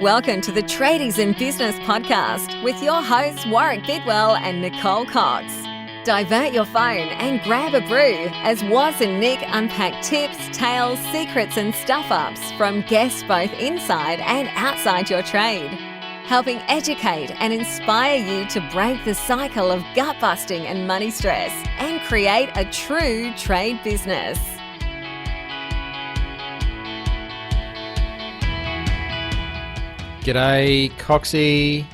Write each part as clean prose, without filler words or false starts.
Welcome to the Tradies in Business podcast with your hosts Warwick Bidwell and Nicole Cox. Divert your phone and grab a brew as Waz and Nick unpack tips, tales, secrets and stuff-ups from guests both inside and outside your trade, helping educate and inspire you to break the cycle of gut-busting and money stress and create a true trade business. G'day, Coxie.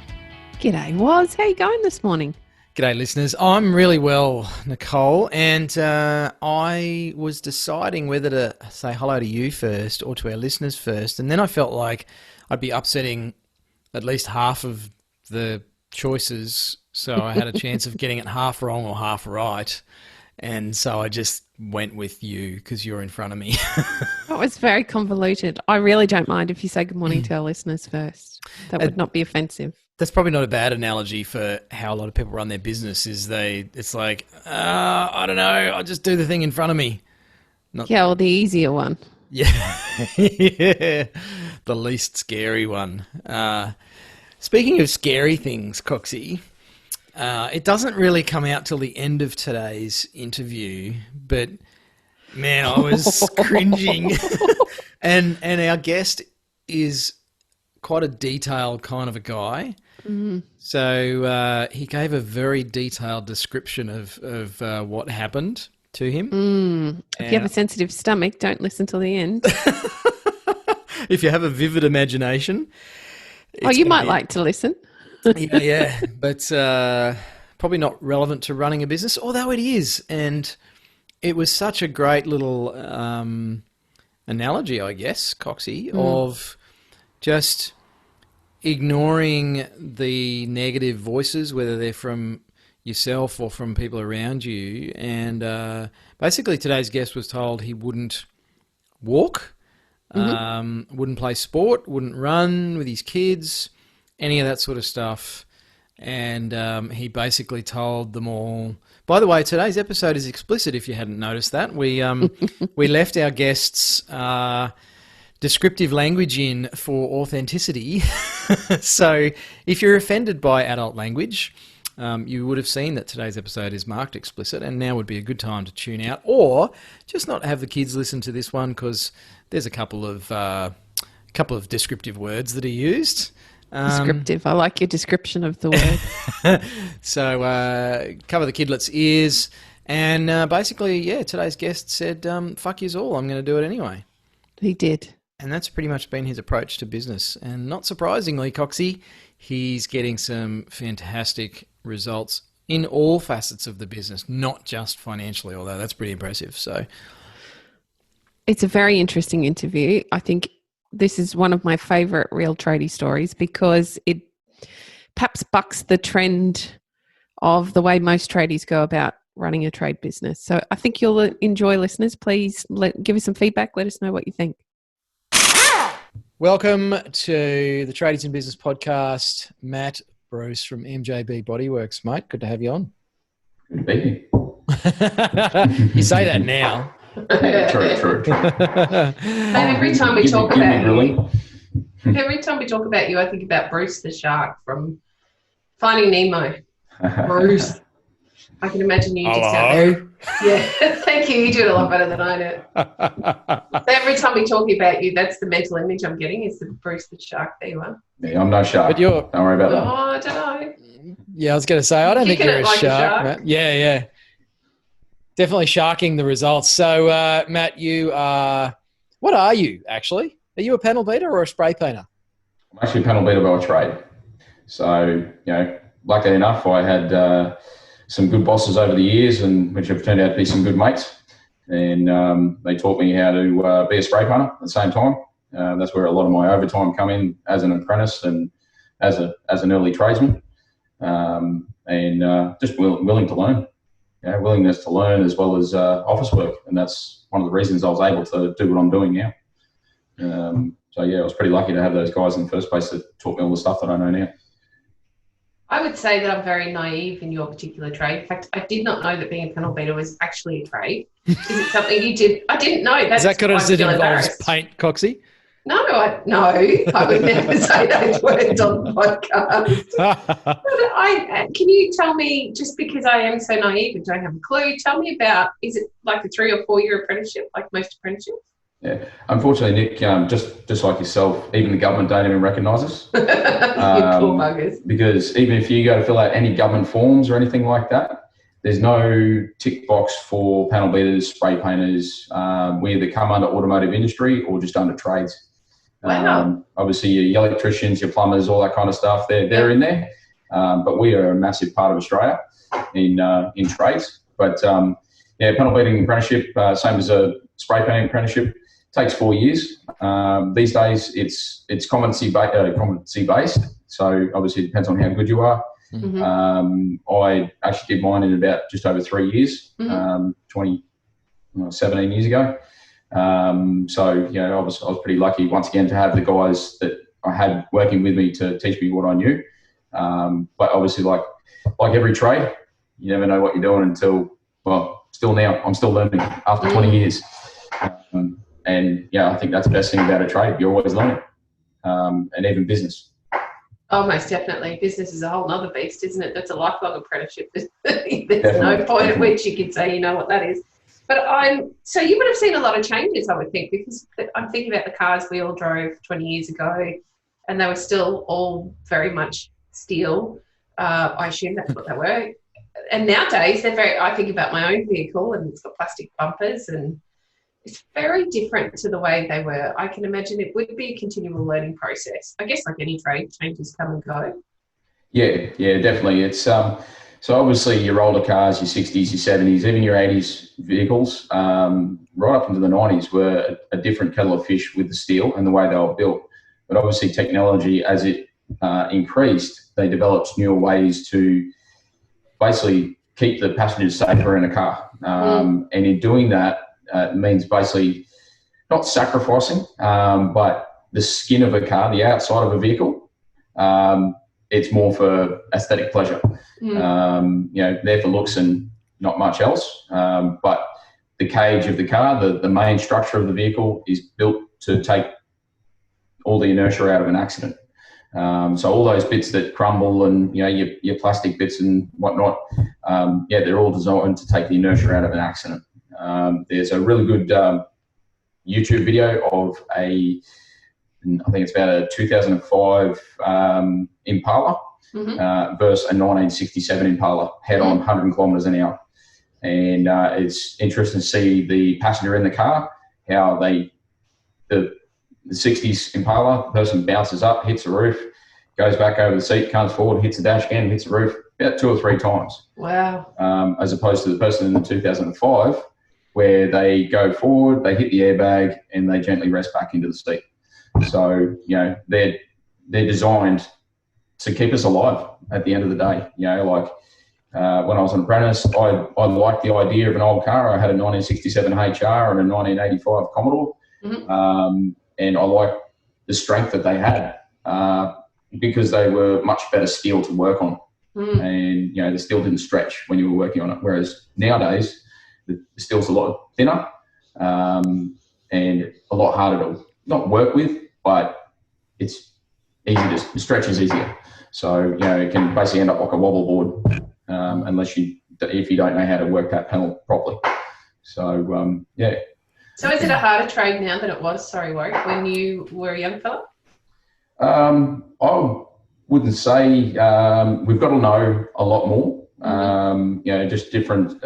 G'day, Waz. How you going this morning? G'day, listeners. I'm really well, Nicole, and I was deciding whether to say hello to you first or to our listeners first, and then I felt like I'd be upsetting at least half of the choices, so I had a chance of getting it half wrong or half right, and so I just went with you because you're in front of me. That was very convoluted. I really don't mind if you say good morning to our listeners first. That would not be offensive. That's probably not a bad analogy for how a lot of people run their business. It's like, I don't know, I'll just do the thing in front of me. Yeah, or the easier one. Yeah, yeah. The least scary one. Speaking of scary things, Coxie, it doesn't really come out till the end of today's interview, but man, I was cringing. And our guest is quite a detailed kind of a guy. Mm-hmm. So he gave a very detailed description of what happened to him. If you have a sensitive stomach, don't listen till the end. If you have a vivid imagination. You might like to listen. Yeah, but probably not relevant to running a business, although it is. And it was such a great little analogy, I guess, Coxie, of just ignoring the negative voices, whether they're from yourself or from people around you. And basically today's guest was told he wouldn't walk, wouldn't play sport, wouldn't run with his kids, any of that sort of stuff. And he basically told them all... By the way, today's episode is explicit, if you hadn't noticed that. We we left our guests... descriptive language in for authenticity. So if you're offended by adult language, you would have seen that today's episode is marked explicit, and now would be a good time to tune out, or just not have the kids listen to this one because there's a couple of descriptive words that are used. Descriptive. I like your description of the word. So cover the kidlets' ears, and basically, yeah, today's guest said, fuck yous all, I'm going to do it anyway. He did. And that's pretty much been his approach to business. And not surprisingly, Coxie, he's getting some fantastic results in all facets of the business, not just financially, although that's pretty impressive. So it's a very interesting interview. I think this is one of my favourite real tradie stories because it perhaps bucks the trend of the way most tradies go about running a trade business. So I think you'll enjoy, listeners. Please give us some feedback. Let us know what you think. Welcome to the Tradies in Business podcast. Matt Bruce from MJB Bodyworks, mate. Good to have you on. Good to be here. You say that now. True. And every time we talk about you, I think about Bruce the shark from Finding Nemo. Bruce. I can imagine you just out there. Yeah, thank you. You do it a lot better than I do. So every time we talk about you, that's the mental image I'm getting is the Bruce the shark. There you are. Yeah, I'm no shark. But don't worry about that. Oh, I don't know. Yeah, I was going to say, I don't think you're a like shark, Matt. Yeah. Definitely sharking the results. So, Matt, what are you, actually? Are you a panel beater or a spray painter? I'm actually a panel beater by trade. So, luckily enough, I had some good bosses over the years, and which have turned out to be some good mates. And they taught me how to be a spray painter at the same time. That's where a lot of my overtime come in as an apprentice and as an early tradesman. And just willing to learn. Willingness to learn as well as office work. And that's one of the reasons I was able to do what I'm doing now. I was pretty lucky to have those guys in the first place that taught me all the stuff that I know now. I would say that I'm very naive in your particular trade. In fact, I did not know that being a panel beater was actually a trade. Is it something you did? I didn't know. Is that because it involves paint, Coxie? I would never say those words on the podcast. But can you tell me, just because I am so naive and don't have a clue, tell me about, is it like a 3 or 4 year apprenticeship, like most apprenticeships? Yeah, unfortunately, Nick, just like yourself, even the government don't even recognise us. You poor buggers. Because even if you go to fill out any government forms or anything like that, there's no tick box for panel beaters, spray painters. We either come under automotive industry or just under trades. Wow. Obviously, your electricians, your plumbers, all that kind of stuff, they're in there. But we are a massive part of Australia in trades. But panel beating apprenticeship, same as a spray painting apprenticeship, takes 4 years. These days, it's competency based. So obviously, it depends on how good you are. Mm-hmm. I actually did mine in about just over 3 years, 17 years ago. I was pretty lucky once again to have the guys that I had working with me to teach me what I knew. But obviously, like every trade, you never know what you're doing until, still now, I'm still learning after 20 years. I think that's the best thing about a trade. You're always learning, and even business. Oh, most definitely. Business is a whole other beast, isn't it? That's a lifelong apprenticeship. There's no point at which you can say, you know what that is. But so you would have seen a lot of changes, I would think, because I'm thinking about the cars we all drove 20 years ago, and they were still all very much steel. I assume that's what they were. And nowadays, I think about my own vehicle, and it's got plastic bumpers, and it's very different to the way they were. I can imagine it would be a continual learning process. I guess like any trade, changes come and go. Yeah, definitely. It's so obviously your older cars, your 60s, your 70s, even your 80s vehicles, right up into the 90s were a different kettle of fish with the steel and the way they were built. But obviously technology, as it increased, they developed newer ways to basically keep the passengers safer in a car. And in doing that, it means basically not sacrificing, but the skin of a car, the outside of a vehicle, it's more for aesthetic pleasure. There for looks and not much else. But the cage of the car, the main structure of the vehicle is built to take all the inertia out of an accident. So all those bits that crumble and your plastic bits and whatnot, they're all designed to take the inertia out of an accident. There's a really good YouTube video of I think it's about a 2005 Impala versus a 1967 Impala head-on 100 kilometres an hour. And it's interesting to see the passenger in the car, how the 60s Impala, the person bounces up, hits the roof, goes back over the seat, comes forward, hits the dash again, hits the roof about 2 or 3 times. Wow. As opposed to the person in the 2005, where they go forward, they hit the airbag, and they gently rest back into the seat. So, they're designed to keep us alive at the end of the day. When I was an apprentice, I liked the idea of an old car. I had a 1967 HR and a 1985 Commodore. And I liked the strength that they had because they were much better steel to work on. And, the steel didn't stretch when you were working on it. Whereas nowadays, the steel's a lot thinner and a lot harder to not work with, but it's easy the stretch is easier. So, it can basically end up like a wobble board if you don't know how to work that panel properly. So, So is it a harder trade now than it was, Warwick, when you were a young fella? I wouldn't say. We've got to know a lot more. Just different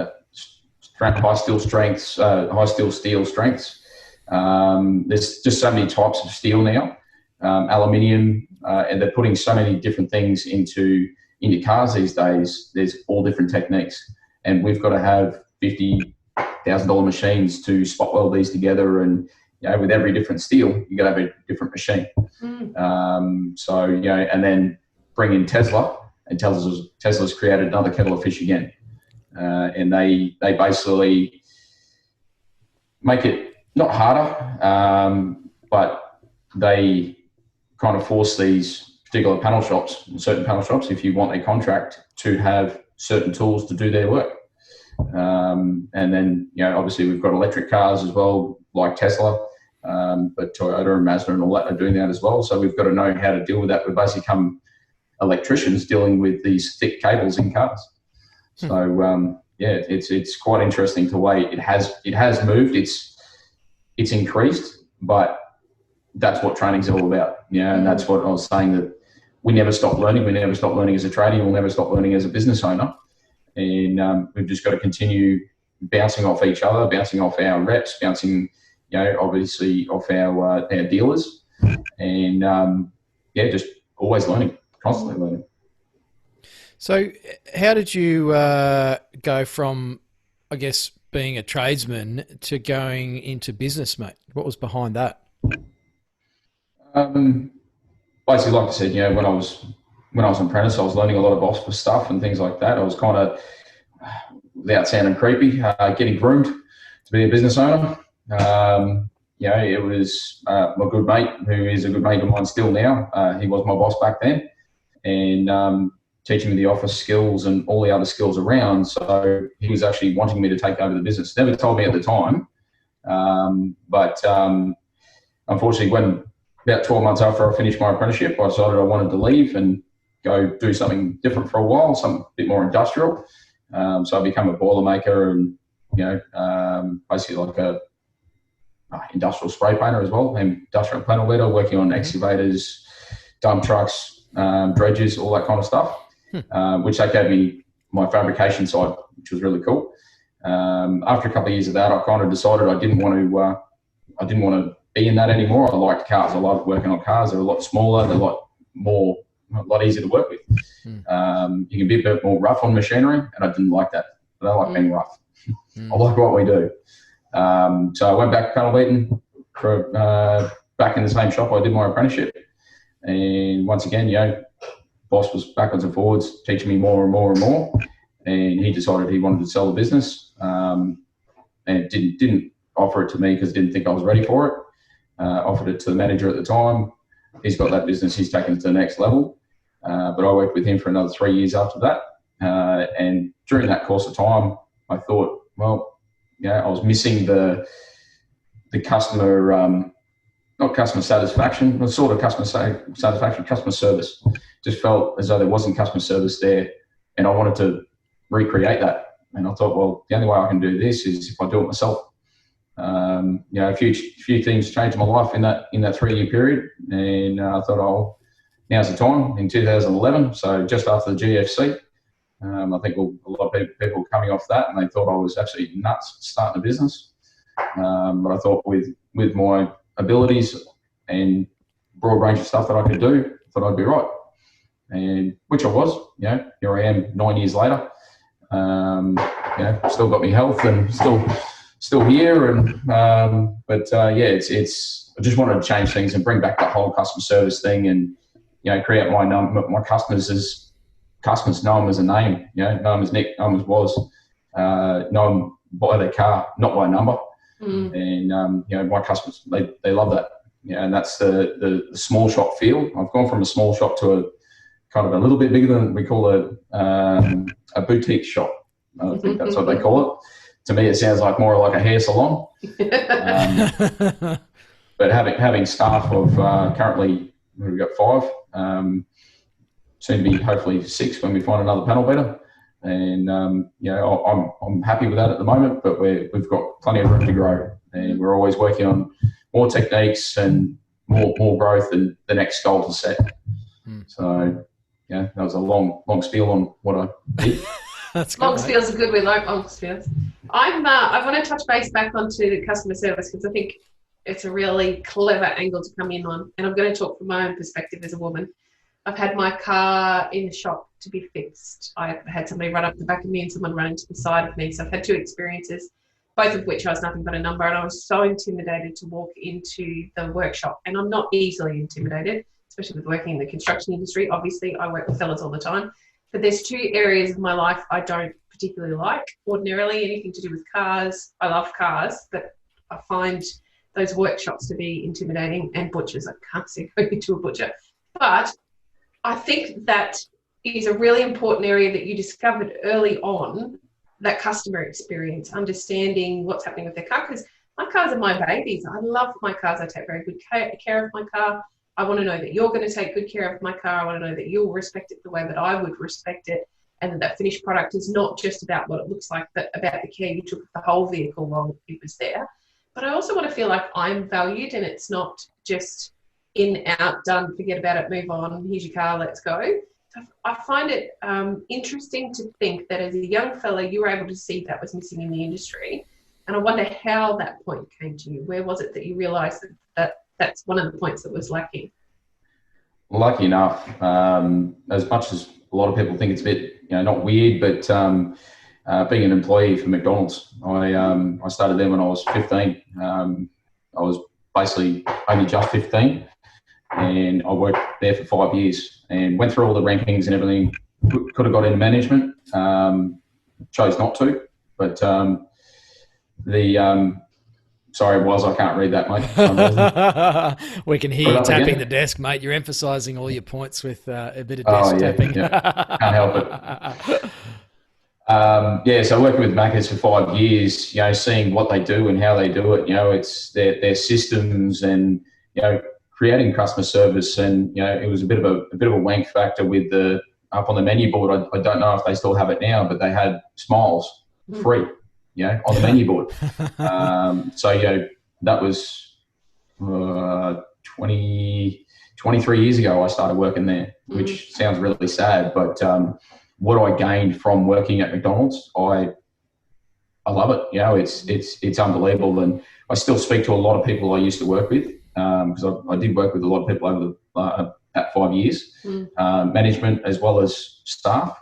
high steel strengths, high steel strengths. There's just so many types of steel now. Aluminium, and they're putting so many different things into cars these days. There's all different techniques, and we've got to have $50,000 machines to spot weld these together, and with every different steel, you got to have a different machine. And then bring in Tesla, and Tesla's created another kettle of fish again, and they basically make it not harder, but they kind of force these particular certain panel shops, if you want a contract, to have certain tools to do their work. And then, obviously we've got electric cars as well, like Tesla. but Toyota and Mazda and all that are doing that as well. So we've got to know how to deal with that. We basically become electricians dealing with these thick cables in cars. So it's quite interesting the way it has moved. It's increased, but that's what training's all about. And that's what I was saying, that we never stop learning. We never stop learning as a tradie. We'll never stop learning as a business owner. And we've just got to continue bouncing off each other, bouncing off our reps, bouncing, obviously off our dealers, and just always learning, constantly learning. So how did you go from, I guess, being a tradesman to going into business, mate? What was behind that? Basically, like I said, when I was an apprentice, I was learning a lot of office stuff and things like that. I was kind of, without sounding creepy, getting groomed to be a business owner. It was my good mate, who is a good mate of mine still now. He was my boss back then, and teaching me the office skills and all the other skills around. So he was actually wanting me to take over the business. Never told me at the time, but unfortunately, when about 12 months after I finished my apprenticeship, I decided I wanted to leave and go do something different for a while, something a bit more industrial. So I became a boiler maker and, basically like a industrial spray painter as well, and industrial panel beater, working on excavators, dump trucks, dredges, all that kind of stuff, which that gave me my fabrication side, which was really cool. After a couple of years of that, I kind of decided I didn't want to be in that anymore. I liked cars. I loved working on cars. They're a lot smaller. They're a lot easier to work with. You can be a bit more rough on machinery, and I didn't like that. I don't like being rough. I like what we do. So I went back to panel beating back in the same shop I did my apprenticeship. And once again, boss was backwards and forwards, teaching me more and more and more. And he decided he wanted to sell the business, and didn't offer it to me because he didn't think I was ready for it. Offered it to the manager at the time. He's got that business. He's taken it to the next level. But I worked with him for another 3 years after that. And during that course of time, I thought, well, I was missing the customer, not customer satisfaction, but sort of customer satisfaction, customer service. Just felt as though there wasn't customer service there, and I wanted to recreate that. And I thought, well, the only way I can do this is if I do it myself. A few things changed my life in that 3-year period, and I thought, now's the time. In 2011, so just after the GFC, I think a lot of people were coming off that, and they thought I was absolutely nuts starting a business. But I thought with my abilities and broad range of stuff that I could do, I thought I'd be right, and which I was. Here I am 9 years later. Still got me health and still here, and it's I just wanted to change things and bring back the whole customer service thing, and create my customers as customers, know them as a name, know them as Nick, know them as Woz, know them by their car, not by number. And my customers, they love that. And that's the small shop feel. I've gone from a small shop to a kind of a little bit bigger than we call a boutique shop. I think that's what they call it. To me, it sounds like more like a hair salon. But having staff of currently, we've got 5, soon to be hopefully 6 when we find another panel beater. And I'm happy with that at the moment, but we've got plenty of room to grow, and we're always working on more techniques and more growth and the next goal to set. So that was a long spiel on what I did. That's long good, spiels are good. We like long spiels. I want to touch base back onto the customer service, because I think it's a really clever angle to come in on, and I'm going to talk from my own perspective as a woman. I've had my car in the shop to be fixed. I had somebody run up the back of me and someone run into the side of me. So I've had 2 experiences, both of which I was nothing but a number, and I was so intimidated to walk into the workshop. And I'm not easily intimidated, especially with working in the construction industry. Obviously, I work with fellas all the time. But there's 2 areas of my life I don't particularly like. Ordinarily, anything to do with cars. I love cars, but I find those workshops to be intimidating, and butchers. I can't see going into a butcher. But I think that is a really important area that you discovered early on, that customer experience, understanding what's happening with their car. Because My cars are my babies. I love my cars. I take very good care of my car. I want to know that you're going to take good care of my car. I want to know that you'll respect it the way that I would respect it, and that finished product is not just about what it looks like, but about the care you took of the whole vehicle while it was there. But I also want to feel like I'm valued, and it's not just in, out, done, forget about it, move on, here's your car, let's go. I find it interesting to think that as a young fella, you were able to see that was missing in the industry. And I wonder how that point came to you. Where was it that you realised that that's one of the points that was lacking? Lucky enough, as much as a lot of people think it's a bit, not weird, but being an employee for McDonald's, I started there when I was 15. I was basically only just 15, and I worked there for 5 years and went through all the rankings and everything. Could have got into management, chose not to, but sorry, I can't read that, mate. We can hear you tapping the desk, mate. You're emphasising all your points with a bit of desk tapping. Yeah. Can't help it. So working with Macca's for 5 years, seeing what they do and how they do it, it's their systems and, creating customer service. And, it was a bit of a wank factor with up on the menu board. I don't know if they still have it now, but they had smiles free. On the menu board. That was 23 years ago I started working there, which sounds really sad, but what I gained from working at McDonald's, I love it. It's unbelievable, and I still speak to a lot of people I used to work with, because I did work with a lot of people over that 5 years, management as well as staff,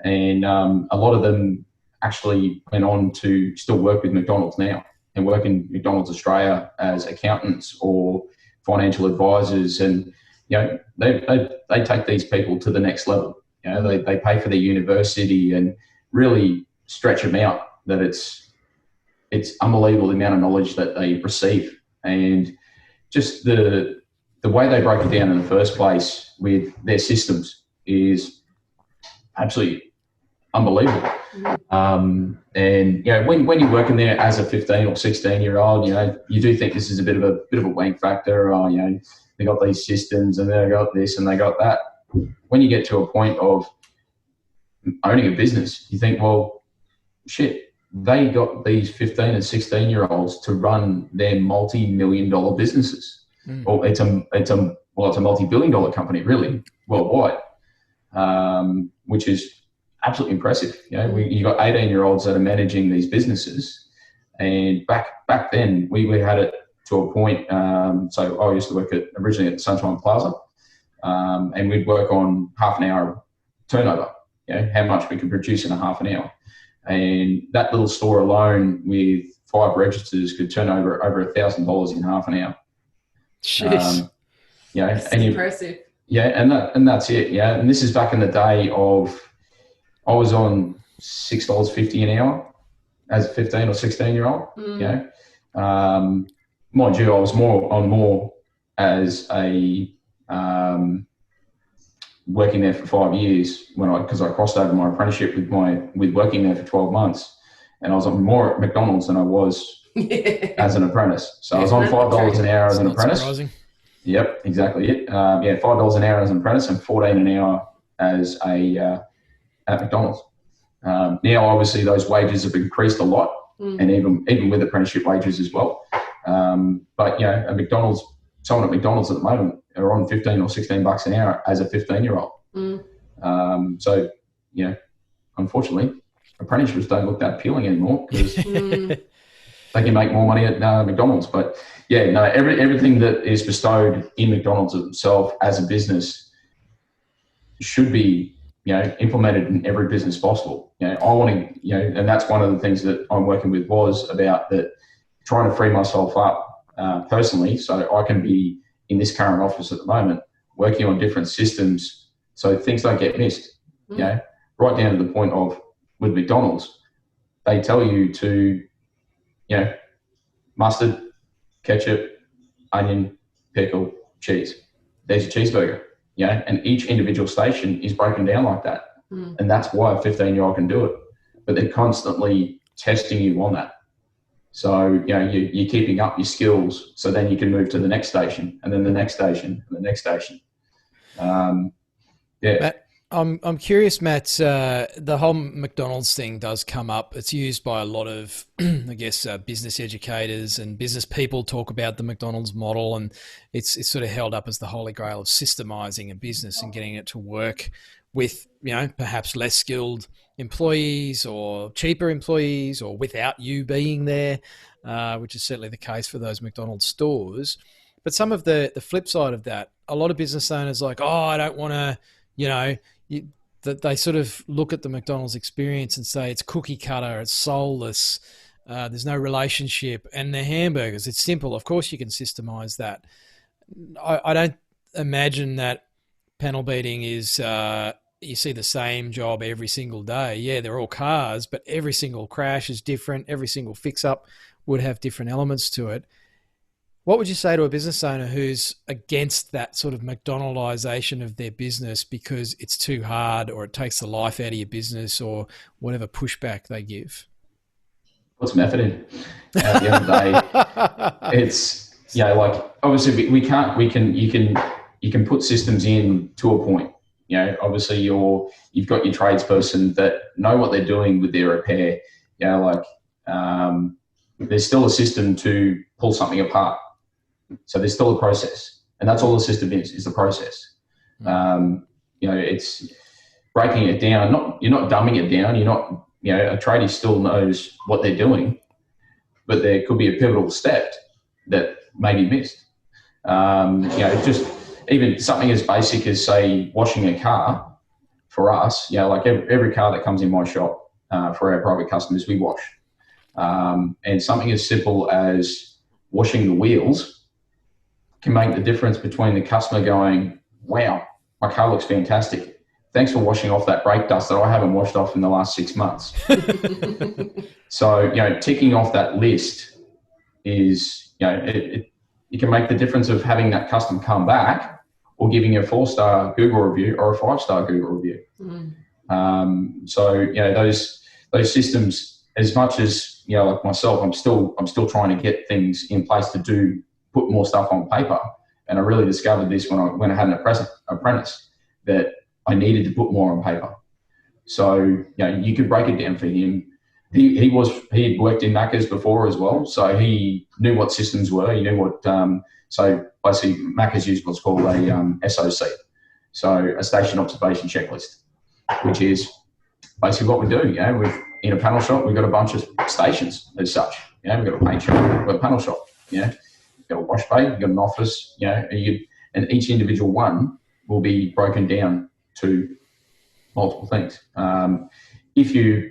and a lot of them actually went on to still work with McDonald's now and work in McDonald's Australia as accountants or financial advisors. And, they take these people to the next level. They pay for their university and really stretch them out. That it's unbelievable the amount of knowledge that they receive. And just the way they break it down in the first place with their systems is absolutely unbelievable. And when you're working there as a 15 or 16 year old, you do think this is a bit of a wank factor. They got these systems and they got this and they got that. When you get to a point of owning a business, you think, well, shit, they got these 15 and 16 year olds to run their multi-million-dollar businesses. Well, it's a multi-billion-dollar company, really, worldwide, which is absolutely impressive. You got 18-year-olds that are managing these businesses, and back then we had it to a point. So I used to work originally at Sunshine Plaza, and we'd work on half an hour turnover. How much we could produce in a half an hour, and that little store alone with 5 registers could turn over $1,000 in half an hour. Jeez. That's impressive. And that's it. And this is back in the day of, I was on $6.50 an hour as a 15 or 16 year old. Mind you, I was more as a working there for 5 years because I crossed over my apprenticeship with working there for 12 months, and I was on more at McDonald's than I was as an apprentice. So I was on $5 an hour as an apprentice. Surprising. Yep, exactly it. $5 an hour as an apprentice and $14 an hour as at McDonald's. Now, obviously, those wages have increased a lot, and even with apprenticeship wages as well. But at McDonald's, someone at McDonald's at the moment are on $15 or $16 an hour as a 15-year-old. So, unfortunately, apprenticeships don't look that appealing anymore because they can make more money at McDonald's. But everything that is bestowed in McDonald's itself as a business should be implemented in every business possible. I want to, and that's one of the things that I'm working with was about that, trying to free myself up personally so I can be in this current office at the moment, working on different systems so things don't get missed. Right down to the point of with McDonald's, they tell you to, mustard, ketchup, onion, pickle, cheese. There's your cheeseburger. And each individual station is broken down like that. And that's why a 15-year-old can do it. But they're constantly testing you on that. So, you're keeping up your skills so then you can move to the next station and then the next station and the next station. Matt, I'm curious, Matt, the whole McDonald's thing does come up. It's used by a lot of, I guess, business educators and business people talk about the McDonald's model, and it's sort of held up as the holy grail of systemizing a business and getting it to work with, perhaps less skilled employees or cheaper employees or without you being there, which is certainly the case for those McDonald's stores. But some of the flip side of that, a lot of business owners like, I don't want to, that they sort of look at the McDonald's experience and say it's cookie cutter, it's soulless, there's no relationship, and the hamburgers, it's simple. Of course you can systemize that. I don't imagine that panel beating is, you see the same job every single day. Yeah, they're all cars, but every single crash is different. Every single fix-up would have different elements to it. What would you say to a business owner who's against that sort of McDonaldization of their business because it's too hard or it takes the life out of your business or whatever pushback they give? What's method in? At the end of the day, it's, obviously you can put systems in to a point. Obviously you've got your tradesperson that know what they're doing with their repair. There's still a system to pull something apart. So there's still a process, and that's all the system is the process. It's breaking it down. You're not dumbing it down. You're not, a tradie still knows what they're doing, but there could be a pivotal step that may be missed. Just even something as basic as, say, washing a car for us, every car that comes in my shop for our private customers, we wash. And something as simple as washing the wheels can make the difference between the customer going, wow, my car looks fantastic. Thanks for washing off that brake dust that I haven't washed off in the last 6 months. So, ticking off that list is, it can make the difference of having that customer come back or giving you a 4-star Google review or a 5-star Google review. Those systems, as much as, like myself, I'm still trying to get things in place to put more stuff on paper. And I really discovered this when I had an apprentice, that I needed to put more on paper. So, you could break it down for him. He had worked in Macca's before as well. So he knew what systems were. He knew what, so basically Macca's used what's called a SOC. So a station observation checklist, which is basically what we do. In a panel shop, we've got a bunch of stations as such. We've got a paint shop, we've got a panel shop. You've got a wash bay, you've got an office. And each individual one will be broken down to multiple things. If you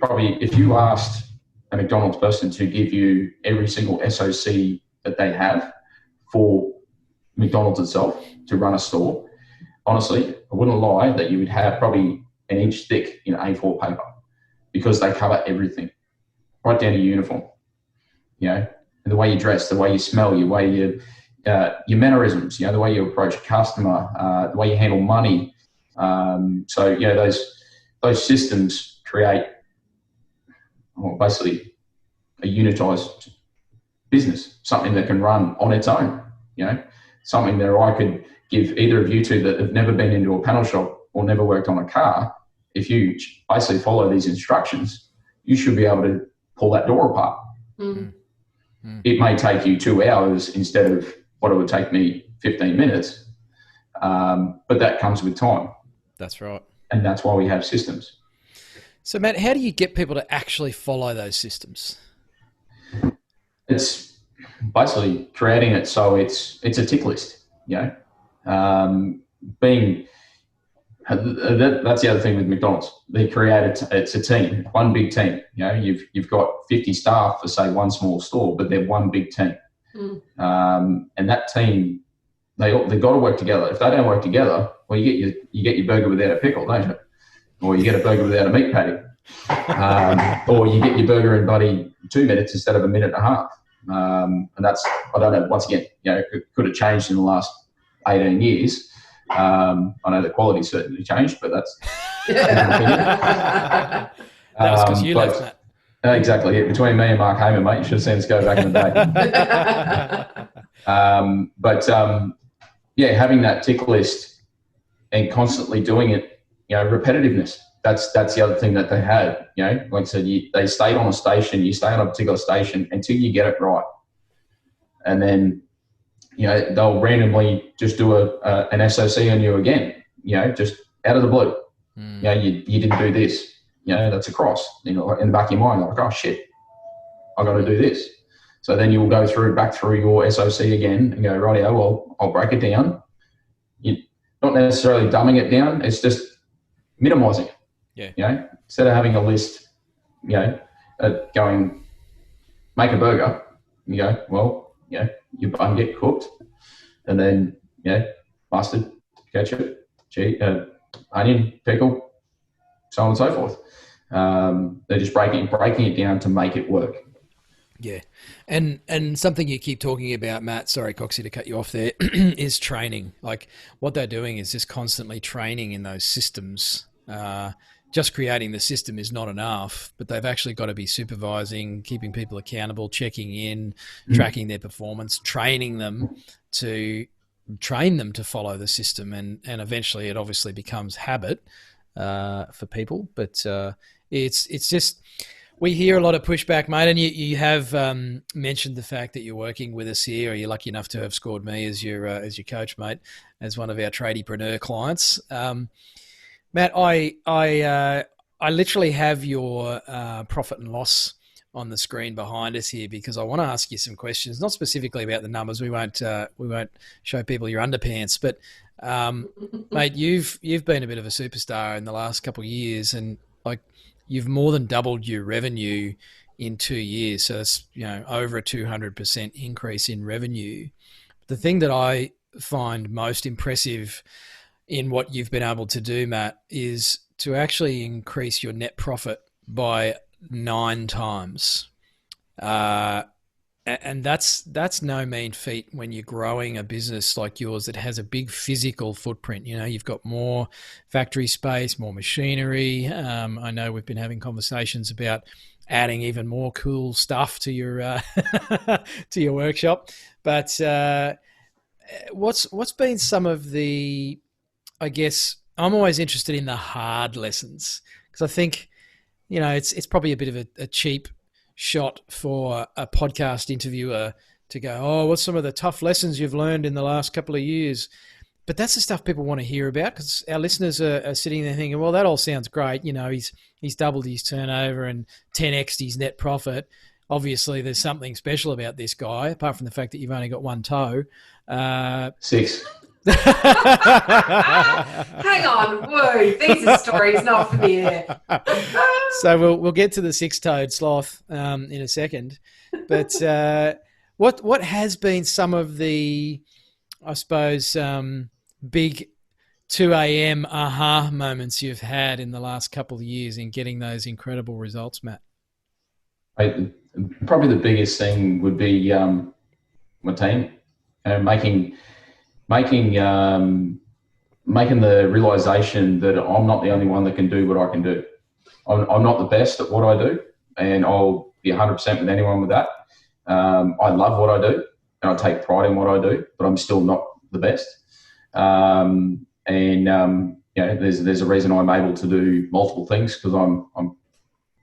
asked a McDonald's person to give you every single SOC that they have for McDonald's itself to run a store, honestly, I wouldn't lie that you would have probably an inch thick in A4 paper, because they cover everything, right down to your uniform, and the way you dress, the way you smell, your way your mannerisms, the way you approach a customer, the way you handle money. Those systems create, basically a unitized business, something that can run on its own, something that I could give either of you two that have never been into a panel shop or never worked on a car. If you basically follow these instructions, you should be able to pull that door apart. It may take you 2 hours instead of what it would take me 15 minutes, but that comes with time. That's right. And that's why we have systems. So, Matt, how do you get people to actually follow those systems? It's basically creating it so it's a tick list, that's the other thing with McDonald's. They create it's a team, one big team. You've got 50 staff for, say, one small store, but they're one big team. And that team, they've got to work together. If they don't work together, well, you get your burger without a pickle, don't you? Or you get a burger without a meat patty. Or you get your burger in 2 minutes instead of a minute and a half. And that's, I don't know, once again, it could have changed in the last 18 years. I know the quality certainly changed, but that's that was because you left that. Exactly. Between me and Mark Hayman, mate, you should have seen us go back in the day. Yeah, having that tick list and constantly doing it, repetitiveness. That's the other thing that they had. Like I said, they stayed on a station. You stay on a particular station until you get it right, and then they'll randomly just do an SOC on you again. Just out of the blue. You didn't do this. That's a cross. In the back of your mind, like, oh shit, I got to do this. So then you'll go back through your SOC again and go, rightio, well, I'll break it down. You're not necessarily dumbing it down. It's just minimizing it. Yeah. Instead of having a list, going, make a burger, your bun get cooked, and then, mustard, ketchup, onion, pickle, so on and so forth. They're just breaking it down to make it work. Yeah. And something you keep talking about, Matt, sorry, Coxie, to cut you off there, is training. Like, what they're doing is just constantly training in those systems. Just creating the system is not enough, but they've actually got to be supervising, keeping people accountable, checking in, tracking their performance, training them to follow the system. And eventually it obviously becomes habit for people. But it's just, we hear a lot of pushback, mate, and you have mentioned the fact that you're working with us here, or you're lucky enough to have scored me as your coach, mate, as one of our tradiepreneur clients. Matt, I literally have your profit and loss on the screen behind us here because I want to ask you some questions, not specifically about the numbers. We won't show people your underpants, but mate, you've been a bit of a superstar in the last couple of years, and like you've more than doubled your revenue in 2 years. So it's over a 200% increase in revenue. The thing that I find most impressive in what you've been able to do, Matt, is to actually increase your net profit by 9 times. And that's no mean feat when you're growing a business like yours that has a big physical footprint. You've got more factory space, more machinery. I know we've been having conversations about adding even more cool stuff to your to your workshop. But what's been some of the, I guess I'm always interested in the hard lessons, because I think, it's probably a bit of a cheap shot for a podcast interviewer to go, oh, what's some of the tough lessons you've learned in the last couple of years? But that's the stuff people want to hear about, because our listeners are sitting there thinking, well, that all sounds great. He's doubled his turnover and 10x'd his net profit. Obviously, there's something special about this guy, apart from the fact that you've only got one toe. 6. Hang on, whoa! These are stories, not for the air. So we'll get to the 6-toed sloth in a second, but what has been some of the, I suppose, big 2 a.m. aha moments you've had in the last couple of years in getting those incredible results, Matt? Probably the biggest thing would be my team, making the realization that I'm not the only one that can do what I can do. I'm not the best at what I do, and I'll be 100% with anyone with that. I love what I do, and I take pride in what I do, but I'm still not the best. There's a reason I'm able to do multiple things, because I'm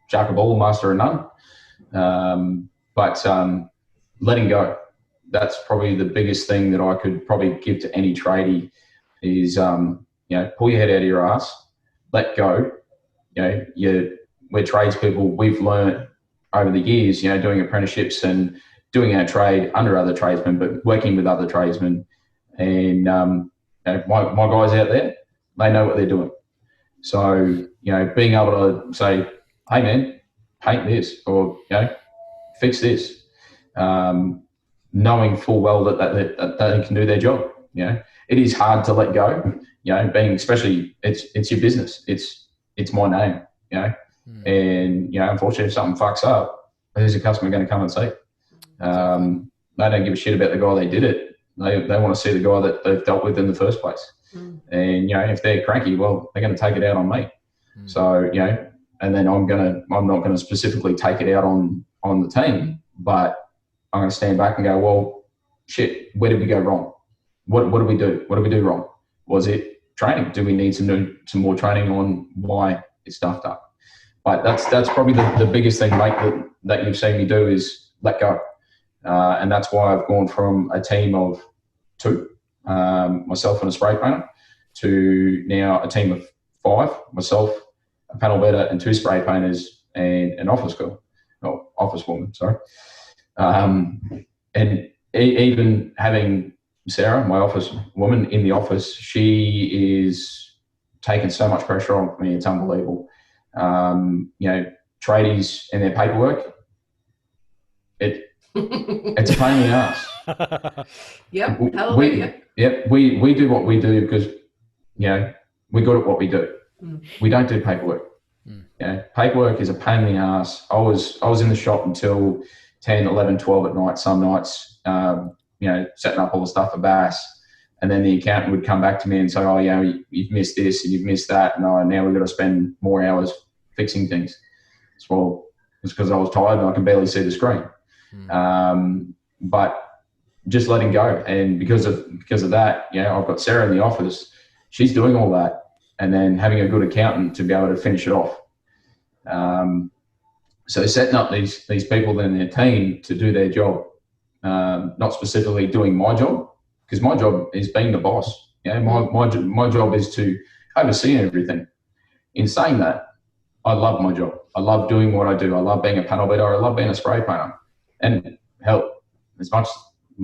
jack of all, master of none. But letting go. That's probably the biggest thing that I could probably give to any tradie is, pull your head out of your ass, let go. We're tradespeople. We've learned over the years, doing apprenticeships and doing our trade under other tradesmen, but working with other tradesmen. And, my guys out there, they know what they're doing. So, being able to say, hey man, paint this, or, fix this. Knowing full well that they can do their job. It is hard to let go, being, especially it's your business. It's my name, and, unfortunately if something fucks up, who's the customer going to come and see? They don't give a shit about the guy they did it. They want to see the guy that they've dealt with in the first place. And, if they're cranky, well, they're going to take it out on me. So, and then I'm not gonna specifically take it out on the team, but I'm gonna stand back and go, well, shit, where did we go wrong? What did we do? What did we do wrong? Was it training? Do we need some more training on why it's stuffed up? But that's probably the biggest thing, mate, that you've seen me do is let go. And that's why I've gone from a team of 2, myself and a spray painter, to now a team of 5, myself, a panel beater and 2 spray painters and an office girl, office woman, sorry. And even having Sarah, my office woman in the office, she is taking so much pressure off me. It's unbelievable. Tradies and their paperwork, it's a pain in the ass. Yep. Hallelujah. We do what we do because, we're good at what we do. We don't do paperwork. Paperwork is a pain in the ass. I was in the shop until 10, 11, 12 at night, some nights, setting up all the stuff for Bass. And then the accountant would come back to me and say, oh, you've missed this and you've missed that. And now we've got to spend more hours fixing things. Well, it's because I was tired and I can barely see the screen. But just letting go. And because of that, I've got Sarah in the office. She's doing all that. And then having a good accountant to be able to finish it off. So setting up these people in their team to do their job, not specifically doing my job, because my job is being the boss. My job is to oversee everything. In saying that, I love my job. I love doing what I do. I love being a panel beater. I love being a spray painter. And hell, as much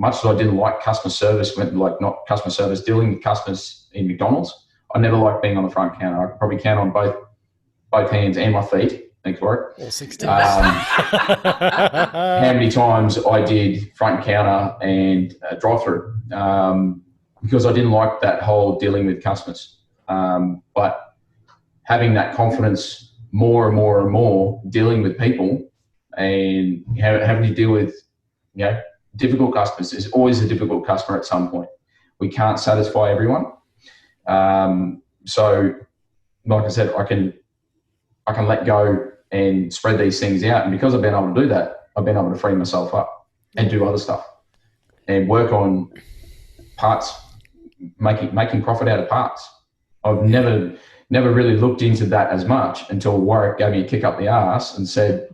as I didn't like customer service, not customer service, dealing with customers in McDonald's, I never liked being on the front counter. I could probably count on both hands and my feet. Thanks, Warwick. All 16. How many times I did front counter and drive-through because I didn't like that whole dealing with customers. But having that confidence more and more and more dealing with people and having to deal with difficult customers. There's always a difficult customer at some point. We can't satisfy everyone. So, like I said, I can let go and spread these things out. And because I've been able to do that, I've been able to free myself up and do other stuff and work on parts, making profit out of parts. I've never really looked into that as much until Warwick gave me a kick up the arse and said,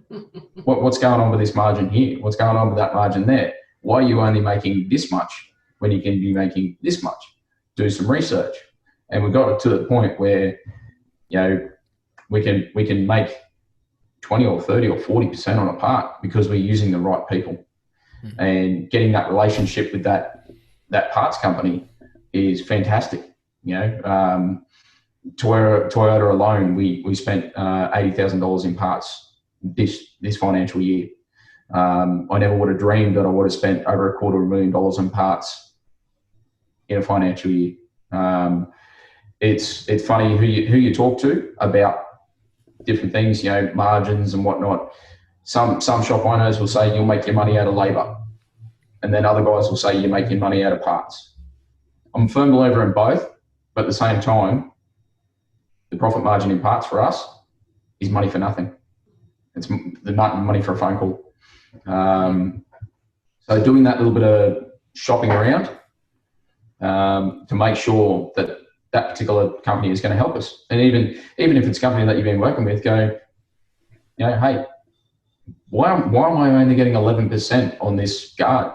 what's going on with this margin here? What's going on with that margin there? Why are you only making this much when you can be making this much? Do some research. And we got it to the point where, we can make 20 or 30 or 40% on a part because we're using the right people. And getting that relationship with that parts company is fantastic. Toyota alone, we spent $80,000 in parts this financial year. I never would have dreamed that I would have spent over $250,000 in parts in a financial year. It's funny who you talk to about different things, margins and whatnot. Some shop owners will say you'll make your money out of labour, and then other guys will say you're making money out of parts. I'm a firm believer in both, but at the same time, the profit margin in parts for us is money for nothing. It's the money for a phone call. So doing that little bit of shopping around to make sure that particular company is going to help us. And even if it's a company that you've been working with, go, hey, why am I only getting 11% on this guard?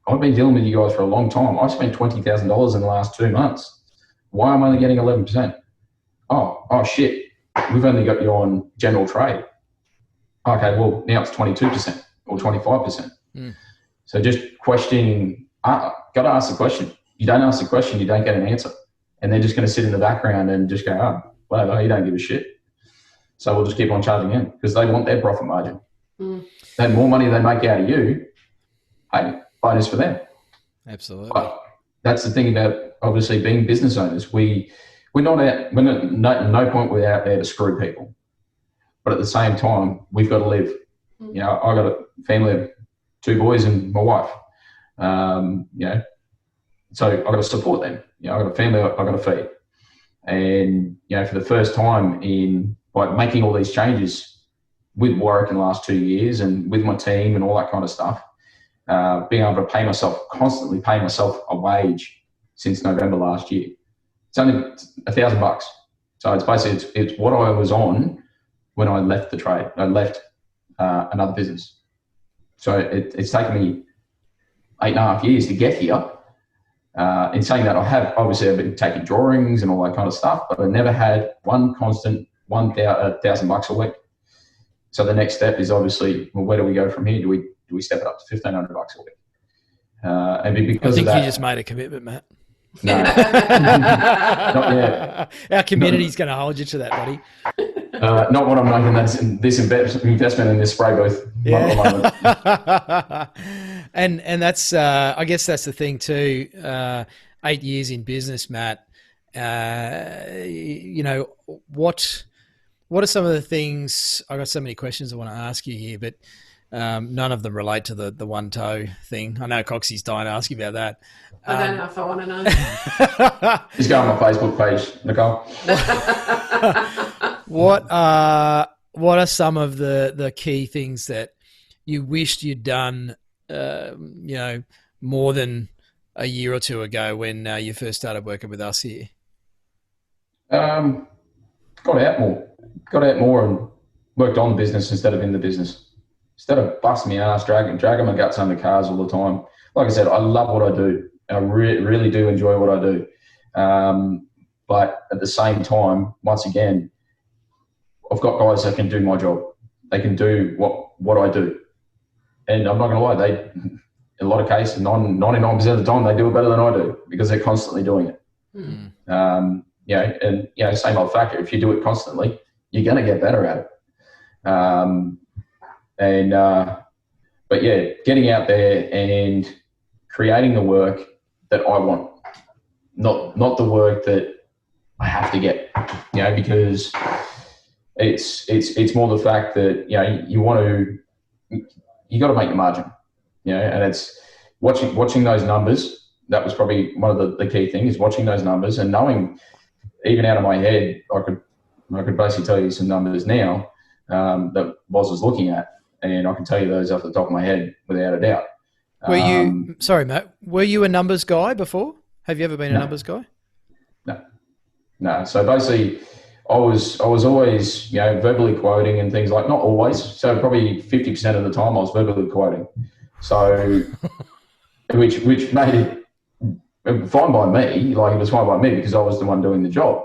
I've been dealing with you guys for a long time. I've spent $20,000 in the last 2 months. Why am I only getting 11%? Oh shit, we've only got you on general trade. Okay, well, now it's 22% or 25%. So just questioning, got to ask the question. You don't ask the question, you don't get an answer. And they're just going to sit in the background and just go, whatever, you don't give a shit. So we'll just keep on charging in because they want their profit margin. The more money they make out of you, hey, bonus for them. Absolutely. But that's the thing about obviously being business owners. We're no point we're out there to screw people. But at the same time, we've got to live. I got a family of 2 boys and my wife. So I've got to support them. I've got a family I've got to feed. And, for the first time in by making all these changes with work in the last 2 years and with my team and all that kind of stuff, being able to constantly pay myself a wage since November last year. It's only $1,000. So it's basically, it's what I was on when I left the trade. I left another business. So it's taken me 8.5 years to get here. In saying that, I've been taking drawings and all that kind of stuff, but I never had one constant $1,000 a week. So the next step is obviously, well, where do we go from here? Do we step it up to $1,500 a week? Because I think you just made a commitment, Matt. No, not yet. Our community's going to hold you to that, buddy. Not what I'm making this investment in this spray booth. Yeah. And that's I guess that's the thing too. 8 years in business, Matt. What are some of the things? I've got so many questions I want to ask you here, but none of them relate to the one toe thing. I know Coxie's dying to ask you about that. I don't know if I want to know. Just go on my Facebook page, Nicole. What are some of the key things that you wished you'd done, more than a year or two ago when you first started working with us here? Got out more and worked on the business instead of in the business. Instead of busting my ass, dragging my guts under cars all the time. Like I said, I love what I do. I really do enjoy what I do. But at the same time, once again, I've got guys that can do my job. They can do what I do. And I'm not going to lie, in a lot of cases, 99% of the time, they do it better than I do because they're constantly doing it. Same old factor. If you do it constantly, you're going to get better at it. But yeah, getting out there and creating the work that I want, not the work that I have to get, because it's more the fact that, you got to make your margin, and it's watching those numbers. That was probably one of the key things, is watching those numbers and knowing, even out of my head, I could basically tell you some numbers now that Woz was looking at, and I can tell you those off the top of my head without a doubt. Sorry, Matt, were you a numbers guy before? Have you ever been a numbers guy? No. So basically, I was always, verbally quoting and things like, not always. So probably 50% of the time I was verbally quoting. So, which made it fine by me. Like, it was fine by me because I was the one doing the job.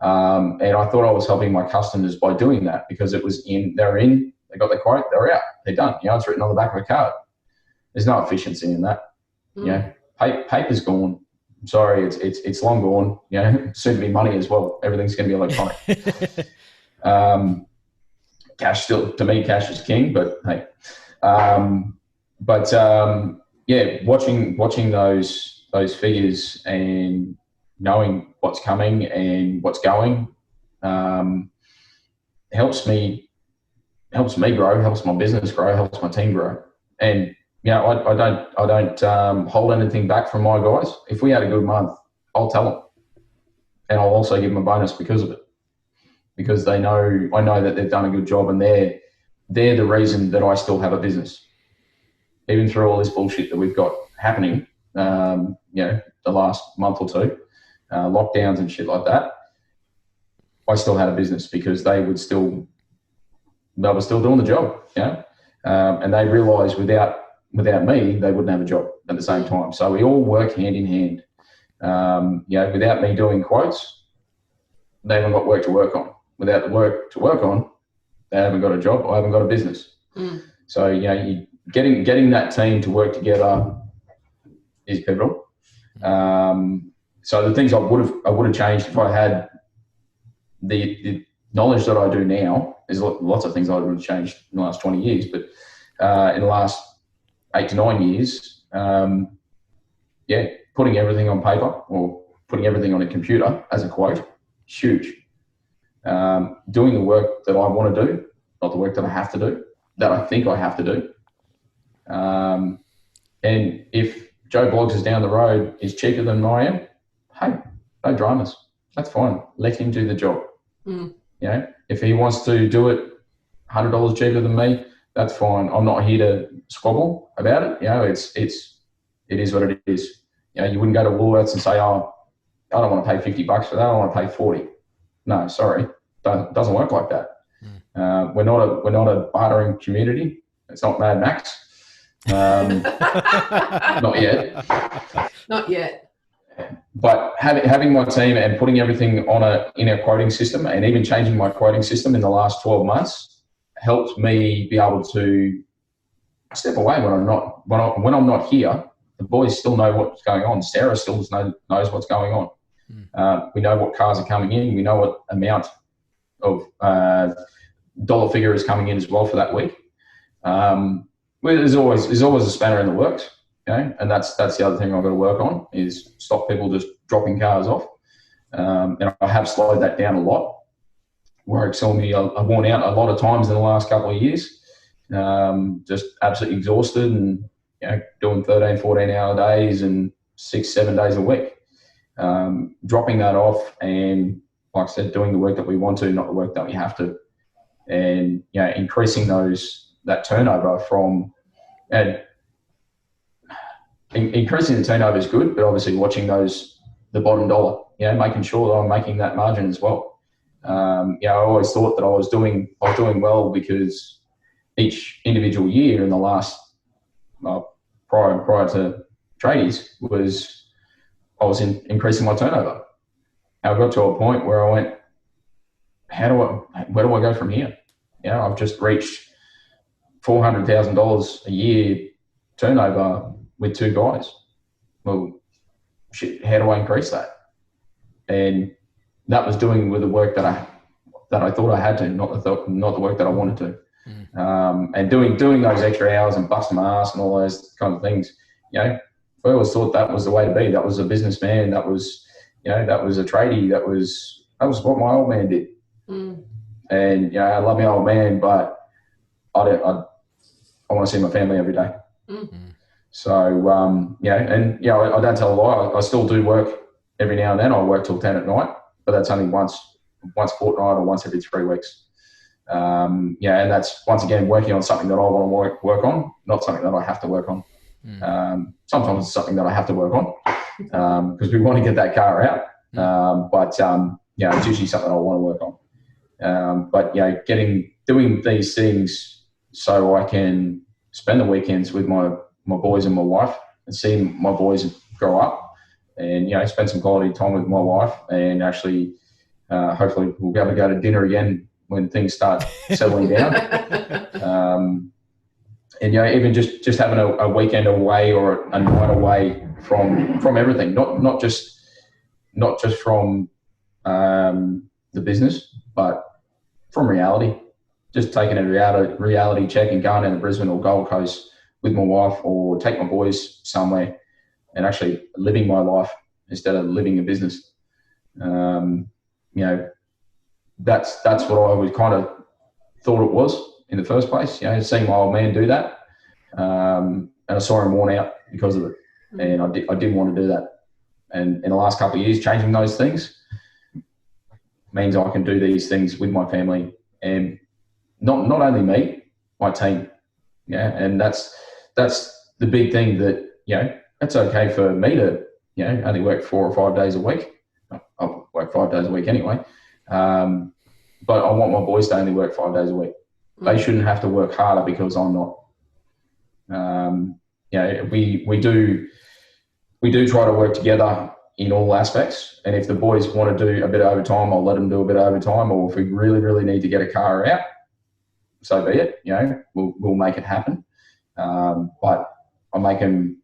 And I thought I was helping my customers by doing that because it was they got their quote, they're out, they're done. It's written on the back of a card. There's no efficiency in that. Paper's gone. I'm sorry, it's long gone. Soon to be money as well. Everything's going to be electronic. Cash still, to me, cash is king. But hey, watching those figures and knowing what's coming and what's going helps me grow, helps my business grow, helps my team grow. And I don't hold anything back from my guys. If we had a good month, I'll tell them, and I'll also give them a bonus because of it, because I know that they've done a good job, and they're the reason that I still have a business, even through all this bullshit that we've got happening. The last month or two, lockdowns and shit like that. I still had a business because they were still doing the job. And they realised without me, they wouldn't have a job at the same time. So we all work hand in hand. Without me doing quotes, they haven't got work to work on. Without the work to work on, they haven't got a job. I haven't got a business. So you getting that team to work together is pivotal. So the things I would have changed if I had the knowledge that I do now. There's lots of things I would have changed in the last 20 years, but in the last 8 to 9 years, putting everything on paper or putting everything on a computer as a quote, huge. Doing the work that I want to do, not the work that I have to do, that I think I have to do. And if Joe Bloggs is down the road is cheaper than I am, hey, no dramas. That's fine. Let him do the job. You know, if he wants to do it $100 cheaper than me, that's fine. I'm not here to squabble about it. You know, it is what it is. You know, you wouldn't go to Woolworths and say, oh, I don't want to pay $50 for that. I want to pay 40. No, sorry, doesn't work like that. We're not a bartering community. It's not Mad Max. Not yet. Not yet. But having my team and putting everything in a quoting system, and even changing my quoting system in the last 12 months, helped me be able to step away when I'm not here. The boys still know what's going on. Sarah still knows what's going on. We know what cars are coming in. We know what amount of dollar figure is coming in as well for that week. There's always a spanner in the works, you know, and that's the other thing I've got to work on, is stop people just dropping cars off. And I have slowed that down a lot. Warwick saw me, I've worn out a lot of times in the last couple of years, just absolutely exhausted, and you know, doing 13, 14-hour days and 6-7 days a week. Dropping that off and, like I said, doing the work that we want to, not the work that we have to, and you know, increasing that turnover from, and increasing the turnover is good, but obviously watching the bottom dollar, you know, making sure that I'm making that margin as well. You know, I always thought that I was doing well, because each individual year in the last prior to Tradies I was increasing my turnover. And I got to a point where I went, where do I go from here? You know, I've just reached $400,000 a year turnover with 2 guys. Well, shit, how do I increase that? And that was doing with the work that I thought I had to, not the work that I wanted to. And doing those extra hours and busting my ass and all those kind of things. You know, I always thought that was the way to be. That was a businessman. That was, you know, that was a tradie. That was what my old man did. And you know, I love my old man, but I want to see my family every day. So yeah, and you know, I don't tell a lie. I still do work every now and then. I work till 10 at night, but that's only once fortnight or once every 3 weeks. Yeah, and that's once again working on something that I want to work on, not something that I have to work on. Sometimes it's something that I have to work on because we want to get that car out. But yeah, it's usually something I want to work on. But yeah, doing these things so I can spend the weekends with my boys and my wife, and see my boys grow up, and you know, spend some quality time with my wife, and actually hopefully we'll be able to go to dinner again when things start settling down. And you know, even just having a weekend away or a night away from everything, not just from the business, but from reality. Just taking a reality check and going down to Brisbane or Gold Coast with my wife, or take my boys somewhere and actually living my life instead of living a business. You know, that's what I was kind of thought it was in the first place. You know, seeing my old man do that, and I saw him worn out because of it, and I didn't want to do that. And in the last couple of years, changing those things means I can do these things with my family, and not only me, my team. Yeah, and that's the big thing, that you know, it's okay for me to, you know, only work 4 or 5 days a week. I'll work 5 days a week anyway. But I want my boys to only work 5 days a week. They shouldn't have to work harder because I'm not. You know, we do try to work together in all aspects. And if the boys want to do a bit of overtime, I'll let them do a bit of overtime. Or if we really, really need to get a car out, so be it. You know, we'll make it happen. But I make them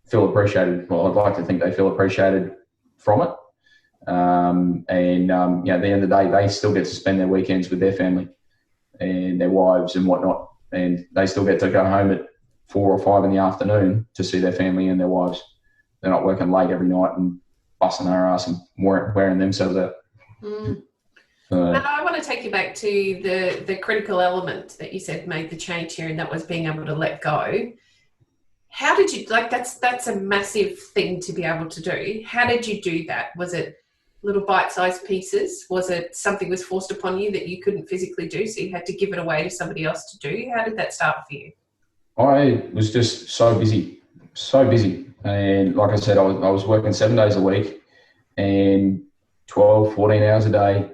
feel appreciated. Well, I'd like to think they feel appreciated from it. And you know, at the end of the day, they still get to spend their weekends with their family and their wives and whatnot, and they still get to go home at 4 or 5 in the afternoon to see their family and their wives. They're not working late every night and busting their ass and wearing themselves out. I want to take you back to the critical element that you said made the change here, and that was being able to let go. How did you, like, that's a massive thing to be able to do. How did you do that? Was it little bite-sized pieces? Was it something was forced upon you that you couldn't physically do, so you had to give it away to somebody else to do? How did that start for you? I was just so busy. And like I said, I was working 7 days a week and 12, 14 hours a day,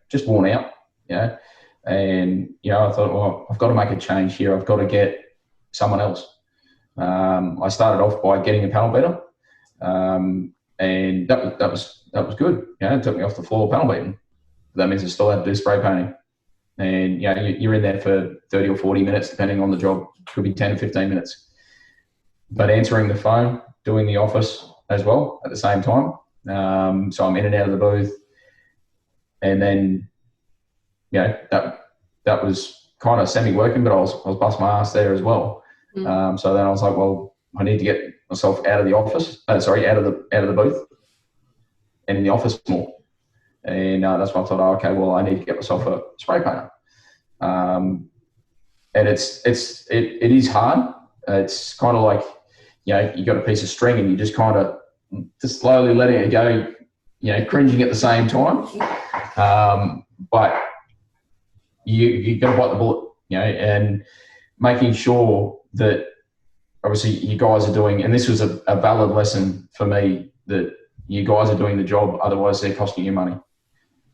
just worn out, And, I thought, well, I've got to make a change here. I've got to get someone else. I started off by getting a panel beater. And that was good. It took me off the floor panel beating. That means I still had to do spray painting. And, you're in there for 30 or 40 minutes, depending on the job. Could be 10 or 15 minutes. But answering the phone, doing the office as well at the same time. So I'm in and out of the booth. And then, that was kind of semi-working, but I was busting my ass there as well. So then I was like, well, I need to get myself out of the office. Out of the booth, and in the office more. And that's why I thought, okay, well, I need to get myself a spray painter. And it is hard. It's kind of like, you got a piece of string and you just kind of just slowly letting it go, cringing at the same time. But you got to bite the bullet, and making sure that obviously you guys are doing, and this was a valid lesson for me, that you guys are doing the job, otherwise they're costing you money.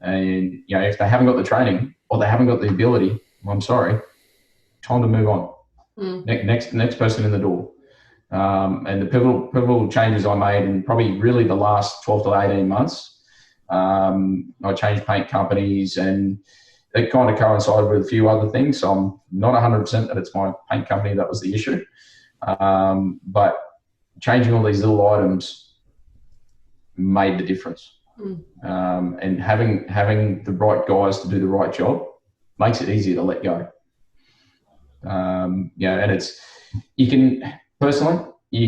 And, if they haven't got the training or they haven't got the ability, well, I'm sorry, time to move on. Next person in the door. And the pivotal changes I made in probably really the last 12 to 18 months, I changed paint companies, and it kind of coincided with a few other things. So I'm not 100% that it's my paint company that was the issue. But changing all these little items made the difference. And having the right guys to do the right job makes it easier to let go. And you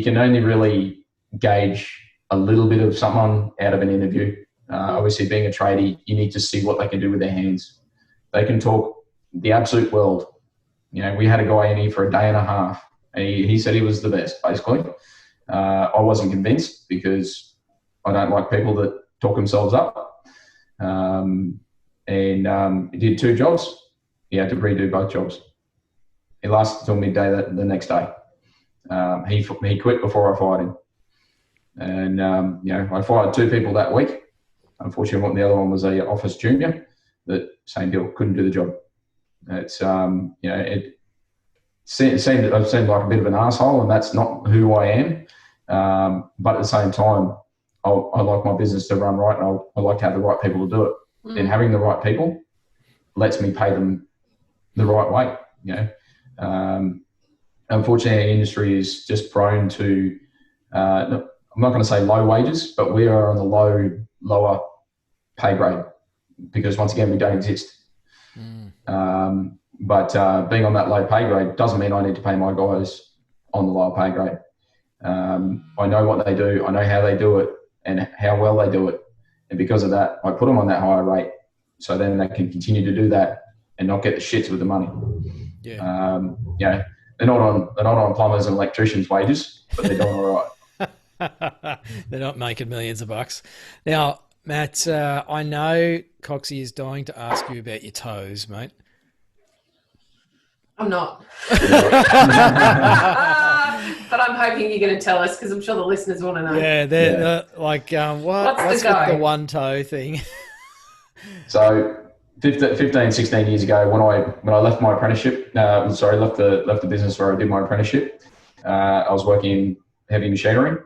can only really gauge a little bit of someone out of an interview. Obviously, being a tradie, you need to see what they can do with their hands. They can talk the absolute world. We had a guy in here for a day and a half. He said he was the best, basically. I wasn't convinced because I don't like people that talk themselves up. He did 2 jobs. He had to redo both jobs. It lasted until midday the next day. He quit before I fired him. And, I fired 2 people that week. Unfortunately, the other one was a office junior that, same deal, couldn't do the job. It's, it seemed like a bit of an asshole, and that's not who I am. But at the same time, I like my business to run right, and I like to have the right people to do it. And having the right people lets me pay them the right way. Unfortunately, our industry is just prone to, I'm not going to say low wages, but we are on the lower pay grade because, once again, we don't exist. But being on that low pay grade doesn't mean I need to pay my guys on the lower pay grade. I know what they do. I know how they do it and how well they do it. And because of that, I put them on that higher rate so then they can continue to do that and not get the shits with the money. They're not on plumbers and electricians' wages, but they're doing all right. They're not making millions of bucks. Now, Matt, I know Coxie is dying to ask you about your toes, mate. I'm not. But I'm hoping you're going to tell us because I'm sure the listeners want to know. Yeah, they're what's with the one toe thing? So 15, 16 years ago, when I left my apprenticeship, left the business where I did my apprenticeship, I was working in heavy machinery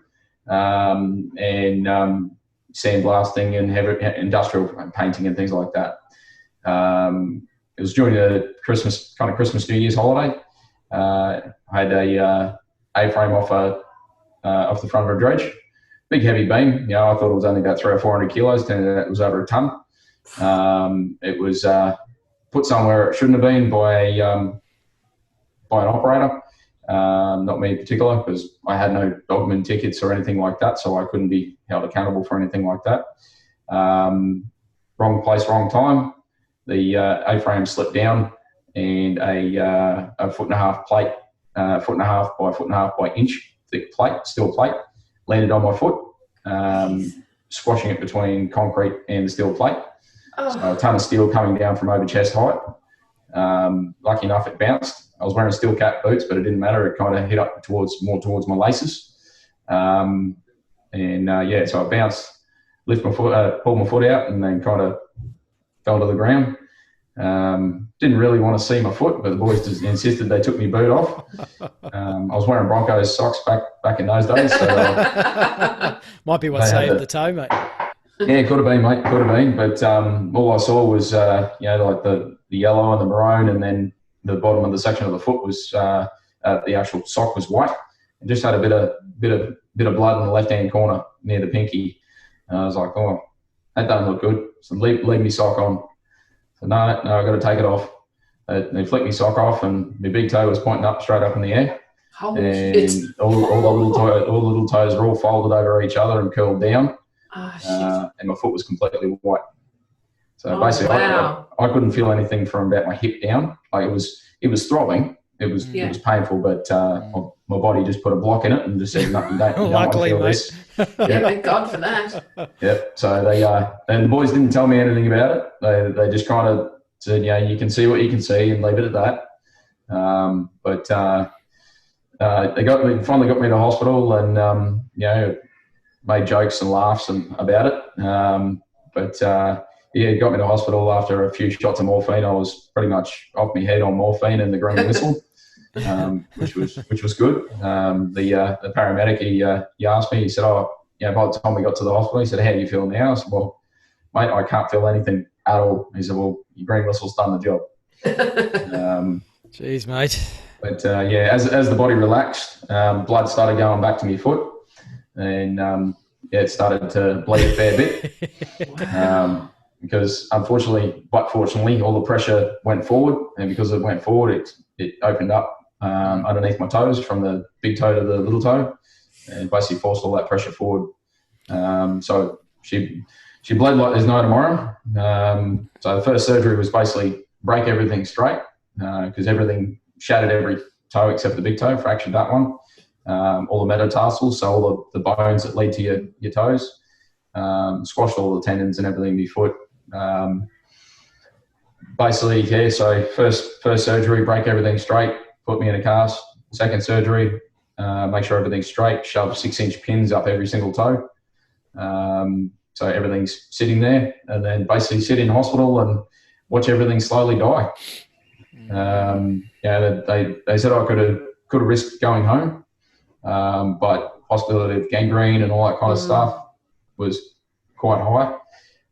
and sandblasting and heavy industrial painting and things like that. It was during the Christmas New Year's holiday. I had a A-frame off the front of a dredge, big heavy beam. I thought it was only about 300 or 400 kilos. Turned out it was over a ton. It was put somewhere it shouldn't have been by an operator, not me in particular, because I had no dogman tickets or anything like that, so I couldn't be held accountable for anything like that. Wrong place, wrong time. The A-frame slipped down, and a 1.5 plate, 1.5 by 1.5 by inch thick plate, steel plate, landed on my foot. squashing it between concrete and the steel plate. Oh. So a ton of steel coming down from over chest height. Lucky enough, it bounced. I was wearing steel cap boots, but it didn't matter. It kind of hit up more towards my laces. So I bounced, lift my foot, pulled my foot out, and then kind of fell to the ground. Didn't really want to see my foot, but the boys just insisted they took my boot off. I was wearing Broncos socks back in those days. So, might be what saved the toe, mate. Yeah, could have been, mate. Could have been. But all I saw was, like the yellow and the maroon, and then the bottom of the section of the foot was the actual sock was white. It just had a bit of blood in the left hand corner near the pinky. And I was like, oh, that doesn't look good. So leave me sock on. So no, I've got to take it off. They flicked me sock off, and my big toe was pointing straight up in the air. Holy and shit. all the little toes were all folded over each other and curled down. Oh, shit. And my foot was completely white. So basically, wow. I couldn't feel anything from about my hip down. Like it was throbbing. It was painful, but my body just put a block in it and just said, no, you don't want to feel this. Yeah, thank God for that. Yep. So and the boys didn't tell me anything about it. They just kind of said, you can see what you can see and leave it at that. They finally got me to hospital and, made jokes and laughs about it. It got me to hospital after a few shots of morphine. I was pretty much off my head on morphine and the green whistle, which was good. The paramedic, he asked me, he said, by the time we got to the hospital, he said, how do you feel now? I said, well, mate, I can't feel anything at all. He said, well, your green whistle's done the job. Jeez, mate. But as the body relaxed, blood started going back to my foot, and it started to bleed a fair bit. Wow. Because unfortunately, but fortunately, all the pressure went forward, and because it went forward, it opened up underneath my toes from the big toe to the little toe, and basically forced all that pressure forward. So she bled like there's no tomorrow. So the first surgery was basically break everything straight, because everything shattered every toe except the big toe, fractured that one. All the metatarsals, so all the bones that lead to your toes, squashed all the tendons and everything in your foot. So first surgery, break everything straight, put me in a cast. Second surgery, make sure everything's straight, shove 6-inch pins up every single toe. So everything's sitting there, and then basically sit in hospital and watch everything slowly die. They said I could have risked going home, but possibility of gangrene and all that kind of stuff was quite high.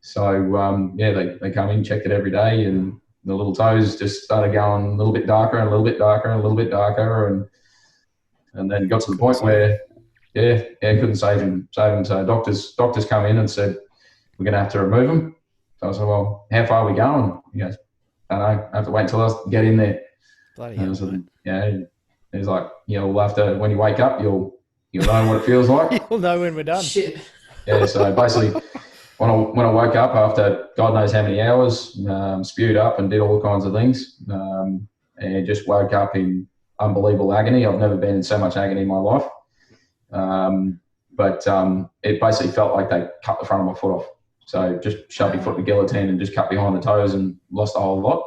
So they come in, checked it every day, and the little toes just started going a little bit darker and a little bit darker and a little bit darker, and then got to the point where couldn't save him. So doctors come in and said, we're going to have to remove him. So I said, well, how far are we going? He goes, I don't know, I have to wait until I get in there. Bloody hell, he's like, we'll have to, when you wake up, you'll know what it feels like. You'll know when we're done. Shit. Yeah, so basically, when I woke up after God knows how many hours, spewed up and did all kinds of things, and just woke up in unbelievable agony. I've never been in so much agony in my life. It basically felt like they cut the front of my foot off. So just shoved my foot in the guillotine and just cut behind the toes and lost a whole lot.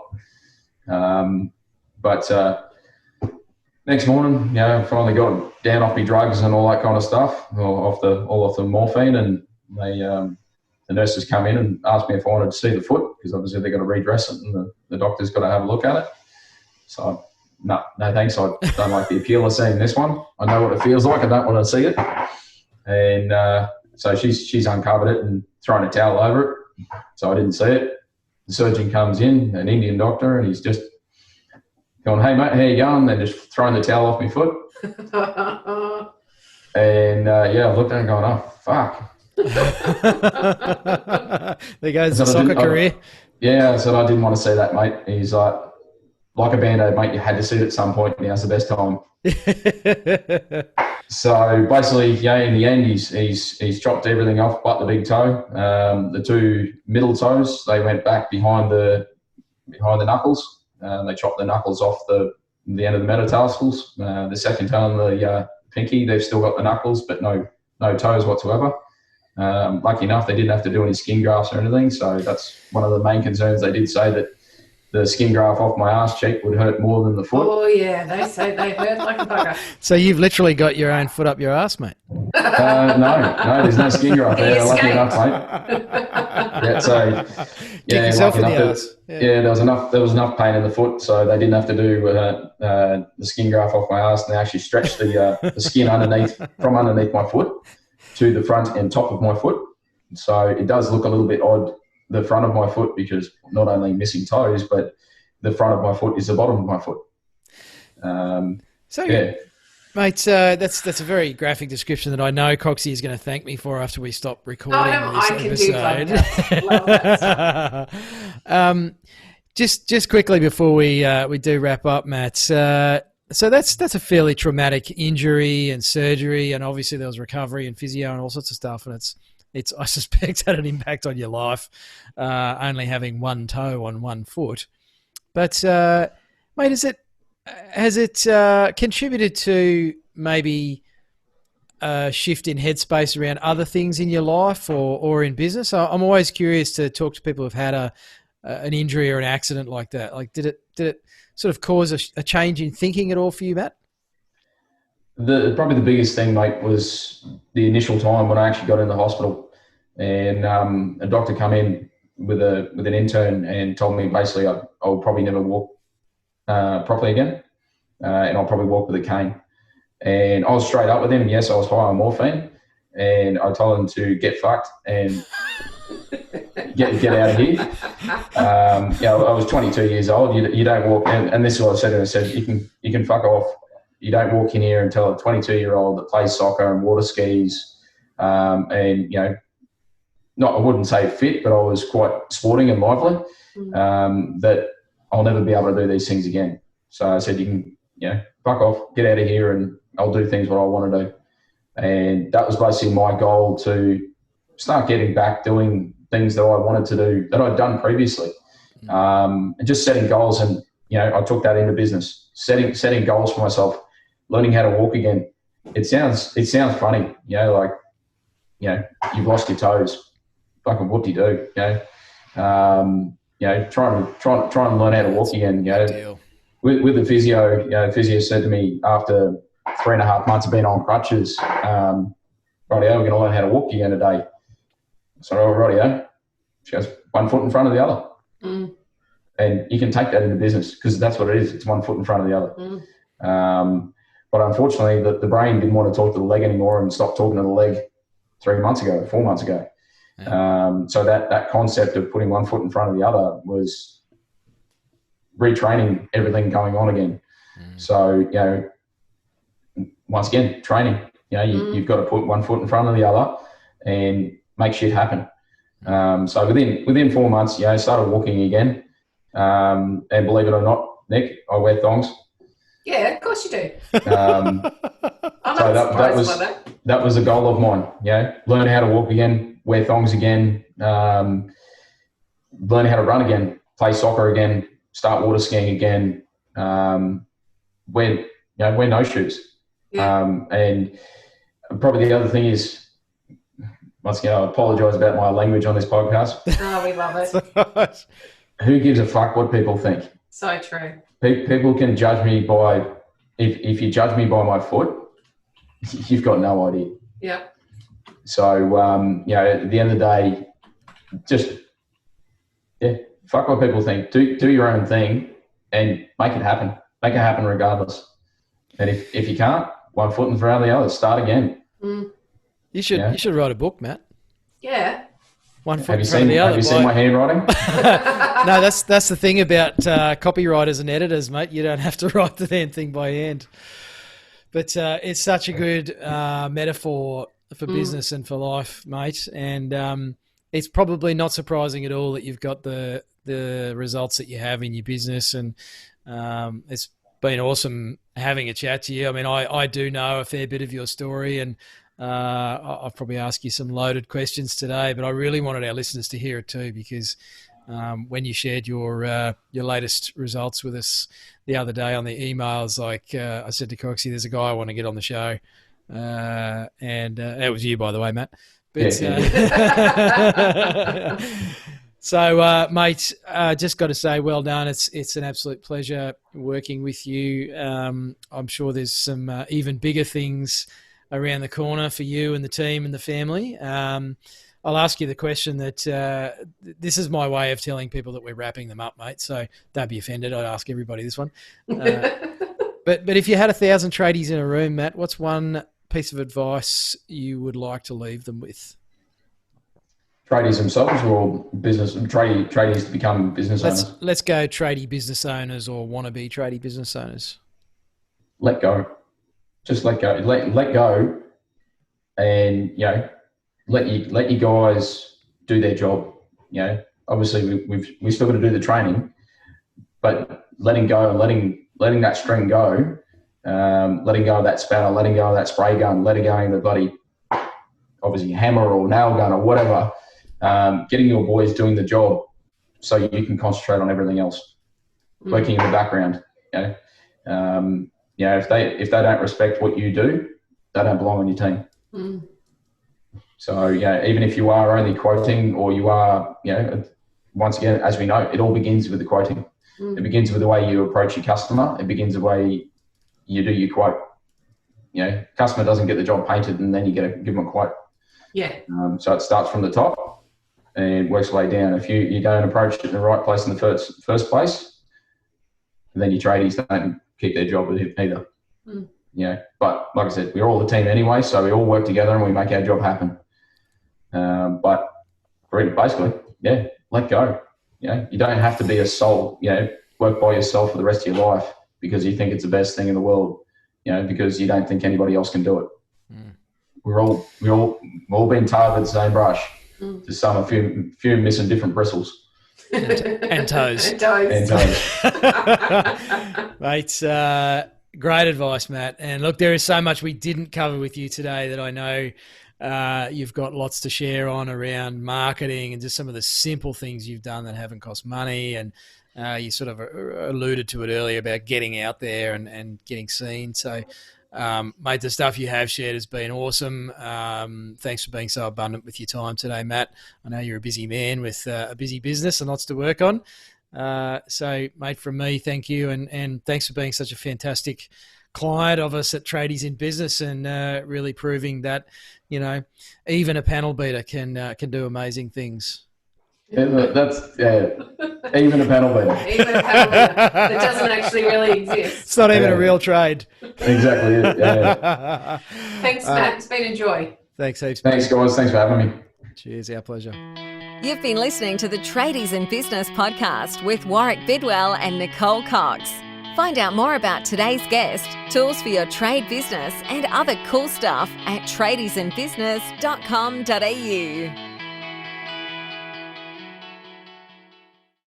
Next morning, I finally got down off my drugs and all that kind of stuff, all off the morphine, and the nurses come in and asked me if I wanted to see the foot, because obviously they've got to redress it and the doctor's got to have a look at it. So no thanks, I don't like the appeal of seeing this one. I know what it feels like, I don't want to see it. And so she's uncovered it and thrown a towel over it, so I didn't see it. The surgeon comes in, an Indian doctor, and he's just going, hey mate, how you going? And just throwing the towel off my foot. And I looked at it and going, oh fuck. There goes the soccer career. I said, I didn't want to see that, mate. He's like a Band-Aid, mate, you had to see it at some point, now's the best time. So basically, in the end, he's chopped everything off but the big toe. The two middle toes, they went back behind the knuckles. They chopped the knuckles off the end of the metatarsals. The second toe and the pinky, they've still got the knuckles, but no toes whatsoever. Lucky enough, they didn't have to do any skin grafts or anything. So that's one of the main concerns. They did say that the skin graft off my arse cheek would hurt more than the foot. Oh, yeah, they say they hurt like a bugger. So you've literally got your own foot up your arse, mate. No, there's no skin graft there. Lucky enough, mate. Yeah, so Kick yourself in the arse. There was enough pain in the foot, so they didn't have to do the skin graft off my arse, and they actually stretched the skin from underneath my foot to the front and top of my foot. So it does look a little bit odd, the front of my foot, because not only missing toes, but the front of my foot is the bottom of my foot. Mate, that's a very graphic description that I know Coxie is going to thank me for after we stop recording this episode. Love that stuff. Just quickly before we do wrap up, Matt. So that's a fairly traumatic injury and surgery, and obviously there was recovery and physio and all sorts of stuff, and it's I suspect had an impact on your life, only having one toe on one foot. But mate, has it contributed to maybe a shift in headspace around other things in your life or in business? I'm always curious to talk to people who've had an injury or an accident like that. Like, did it sort of cause a change in thinking at all for you, Matt? Probably the biggest thing, mate, was the initial time when I actually got in the hospital, and a doctor come in with an intern and told me basically I will probably never walk properly again, and I'll probably walk with a cane. And I was straight up with him. Yes, I was high on morphine, and I told him to get fucked and get out of here. I was 22 years old. You don't walk, and this is what I said to him. I said, you can fuck off. You don't walk in here and tell a 22-year-old that plays soccer and water skis, and I wouldn't say fit, but I was quite sporting and lively, that I'll never be able to do these things again. So I said, you can, fuck off, get out of here, and I'll do things what I want to do. And that was basically my goal, to start getting back doing things that I wanted to do that I'd done previously, and just setting goals. And I took that into business, setting goals for myself, learning how to walk again. It sounds funny, you've lost your toes. Fucking what do you do? Try and learn how to walk again. With the physio, the physio said to me after 3.5 months of being on crutches, rightio, we're going to learn how to walk again today. So, rightio. She goes, one foot in front of the other. And you can take that into business, because that's what it is. It's one foot in front of the other. But unfortunately, the brain didn't want to talk to the leg anymore and stopped talking to the leg 4 months ago. So that concept of putting one foot in front of the other was retraining everything going on again. So, once again, training. You've got to put one foot in front of the other and make shit happen. So within 4 months, started walking again. And believe it or not, Nick, I wear thongs. Yeah, of course you do. So that was a goal of mine. Learn how to walk again, wear thongs again, learn how to run again, play soccer again, start water skiing again, wear no shoes. And probably the other thing is, once again, I apologise about my language on this podcast. Oh, we love it. Who gives a fuck what people think? So true. People can judge me by, if you judge me by my foot, you've got no idea. Yeah. So, at the end of the day, just, fuck what people think. Do your own thing and make it happen. Make it happen regardless. And if you can't, one foot in front of the other, start again. You should write a book, Matt. Yeah. One foot in front of the other. Have you seen my handwriting? No, that's the thing about copywriters and editors, mate. You don't have to write the damn thing by hand. But it's such a good metaphor for business and for life, mate. And it's probably not surprising at all that you've got the results that you have in your business. And it's been awesome having a chat to you. I mean, I do know a fair bit of your story, and I'll probably ask you some loaded questions today, but I really wanted our listeners to hear it too, because when you shared your latest results with us the other day on the emails, I said to Coxie, there's a guy I want to get on the show, and it was you, by the way, Matt. But, so, mate, just got to say, well done. It's an absolute pleasure working with you. I'm sure there's some even bigger things around the corner for you and the team and the family. I'll ask you the question that this is my way of telling people that we're wrapping them up, mate. So don't be offended. I'd ask everybody this one. But if you had 1,000 tradies in a room, Matt, what's one piece of advice you would like to leave them with? Tradies themselves, or tradies to become business owners? Let's go tradie business owners or wannabe tradie business owners. Let go. Just let go. Let go, and let you guys do their job. Obviously we've still got to do the training, but letting go and letting that string go, letting go of that spanner, letting go of that spray gun, letting go of the bloody obviously hammer or nail gun or whatever. Getting your boys doing the job so you can concentrate on everything else, working in the background. If they don't respect what you do, they don't belong on your team. So even if you are only quoting, or you are, once again, as we know, it all begins with the quoting. It begins with the way you approach your customer. It begins the way you do your quote. Customer doesn't get the job painted and then you get to give them a quote. Yeah. So it starts from the top and works its way down. If you don't approach it in the right place in the first place, then your tradies don't keep their job either. But like I said, we're all the team anyway, so we all work together and we make our job happen. But basically, let go. You don't have to be a soul, work by yourself for the rest of your life because you think it's the best thing in the world, because you don't think anybody else can do it. We're all being tarred with the same brush. Just a few missing different bristles. And toes. And toes. Mate, great advice, Matt. And look, there is so much we didn't cover with you today that I know you've got lots to share on around marketing and just some of the simple things you've done that haven't cost money. And you sort of alluded to it earlier about getting out there and getting seen. So, mate, the stuff you have shared has been awesome. Thanks for being so abundant with your time today, Matt. I know you're a busy man with a busy business and lots to work on. So, mate, from me, thank you. And thanks for being such a fantastic client of us at Tradies in Business and really proving that, even a panel beater can do amazing things. Yeah, that's even a panel beater. Even a panel beater that doesn't actually really exist. It's not even a real trade. Exactly. Yeah. Thanks, Matt. It's been a joy. Thanks, heaps. Thanks, guys. Thanks for having me. Cheers. Our pleasure. You've been listening to the Tradies in Business podcast with Warwick Bidwell and Nicole Cox. Find out more about today's guest, tools for your trade business, and other cool stuff at tradiesinbusiness.com.au.